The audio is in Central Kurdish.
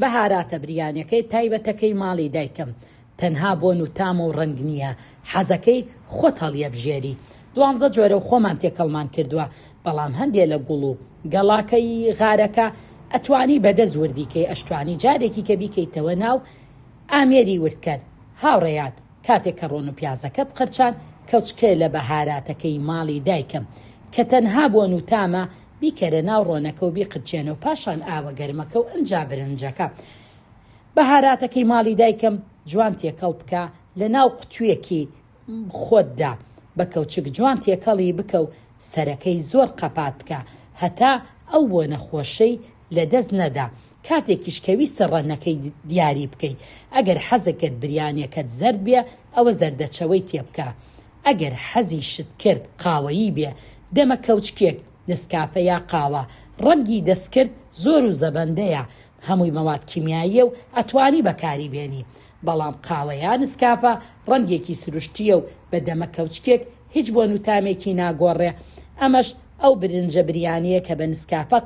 بەهاراتە بریانەکەی تایبەتەکەی ماڵی دایکم تەنها بۆ نوتامە و ڕنگ نییە، حەزەکەی خۆت هەڵیەبژێری. 12 جۆرە و خۆمان تێکەڵمان کردووە، بەڵام هەندێ لە گوڵ و گەڵاکەی غارەکە ئەتوانی بەدەست وردیکەی، ئەشتوانی جارێکی کە بیکەیتەوە ناو ئامێری وردکەر. هاوڕێیان کاتێک کە ڕۆن و پیازەکەت قرچان کەوچکە لە بەهاراتەکەی ماڵی دایکم کە تەنها بۆ نوتامە بیکەرە ناو ڕۆنەکە و بیقرچێنە و پاشان ئاوە گەرمەکە و ئەنجا برنجەکە. بەهاراتەکەی ماڵی دایکم جوان تێکەڵ بکە لە ناو قوتوویەکی خۆتدا، بە کەوچک جوان تێکەڵی بکە و سەرەکەی زۆر قەپات بکە هەتا ئەو بۆ نەخۆشەی لە دەست نەدا. کاتێکیش کەویستە ڕەنەکەی دیاری بکەی. ئەگەر حەزەکەت بریانیەکەت زەرد بێ ئەوە زەردەچەوەی تێبکە. ئەگەر حەزی شت کرد قاوەیی بێ دەمە کەوچکێک نسکافە یا قاوە. ڕەنگی دەستکرد زۆر و زەبەندەیە، هەمووی مەواد کیمیاییە و ئەتوانی بەکاری بێنی، بەڵام قاوە یا نسکافە ڕەنگێکی سروشتیە و بە دەمە کەوچکێک هیچ بۆ نوتامێکی ناگۆڕێ. ئەمەش ئەو برنجە بریانیە کە بە نسکافە